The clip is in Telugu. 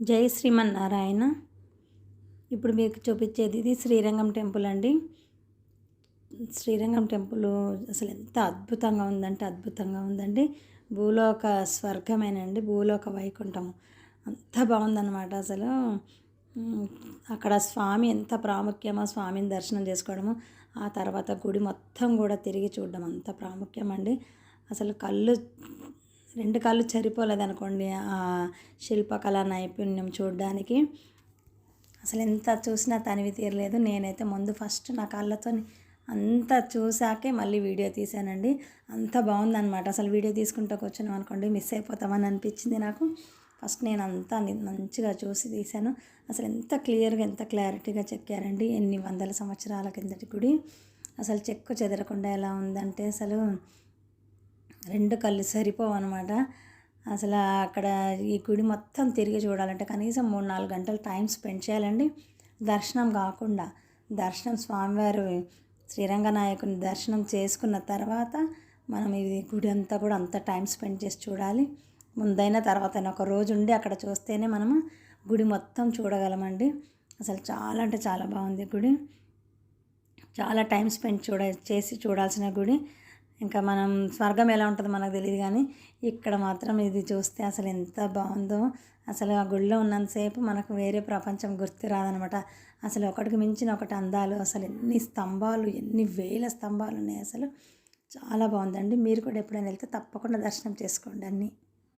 జై శ్రీమన్నారాయణ. ఇప్పుడు మీకు చూపించేది ఇది శ్రీరంగం టెంపుల్ అండి. శ్రీరంగం టెంపుల్ అసలు ఎంత అద్భుతంగా ఉందంటే అద్భుతంగా ఉందండి. భూలోక స్వర్గమేనండి, భూలోక వైకుంఠము. అంత బాగుందన్నమాట అసలు. అక్కడ స్వామి ఎంత ప్రాముఖ్యమో, స్వామిని దర్శనం చేసుకోవడము, ఆ తర్వాత గుడి మొత్తం కూడా తిరిగి చూడడం అంత ప్రాముఖ్యం అండి. అసలు రెండు కళ్ళు సరిపోలేదనుకోండి ఆ శిల్పకళా నైపుణ్యం చూడడానికి. అసలు ఎంత చూసినా తనివి తీరలేదు. నేనైతే ముందు ఫస్ట్ నా కళ్ళతో అంతా చూసాకే మళ్ళీ వీడియో తీసానండి. అంత బాగుందన్నమాట. అసలు వీడియో తీసుకుంటూ కూర్చున్నాం అనుకోండి మిస్ అయిపోతామని అనిపించింది నాకు. ఫస్ట్ నేను అంతా మంచిగా చూసి తీశాను. అసలు ఎంత క్లియర్గా, ఎంత క్లారిటీగా చెక్కారండి. ఎన్ని వందల సంవత్సరాల కిందటి గుడి. అసలు చెక్కు చెదరకుండా ఎలా ఉందంటే అసలు రెండు కళ్ళు సరిపోవన్నమాట. అసలు అక్కడ ఈ గుడి మొత్తం తిరిగి చూడాలంటే కనీసం 3-4 గంటలు టైం స్పెండ్ చేయాలండి. దర్శనం కాకుండా, దర్శనం స్వామివారు శ్రీరంగనాయకుని దర్శనం చేసుకున్న తర్వాత మనం ఇది గుడి అంతా కూడా అంత టైం స్పెండ్ చేసి చూడాలి. ముందైనా తర్వాత అయినా ఒక రోజు ఉండి అక్కడ చూస్తేనే మనము గుడి మొత్తం చూడగలమండి. అసలు చాలా అంటే చాలా బాగుంది గుడి. చాలా టైం స్పెండ్ చేసి చూడాల్సిన గుడి. ఇంకా మనం స్వర్గం ఎలా ఉంటుందో మనకు తెలియదు, కానీ ఇక్కడ మాత్రం ఇది చూస్తే అసలు ఎంత బాగుందో. అసలు ఆ గుడిలో ఉన్నంతసేపు మనకు వేరే ప్రపంచం గుర్తు రాదనమాట. అసలు ఒకటికి మించిన ఒకటి అందాలు. అసలు ఎన్ని స్తంభాలు, ఎన్ని వేల స్తంభాలు ఉన్నాయి. అసలు చాలా బాగుందండి. మీరు కూడా ఎప్పుడైనా వెళ్తే తప్పకుండా దర్శనం చేసుకోండి అన్నీ.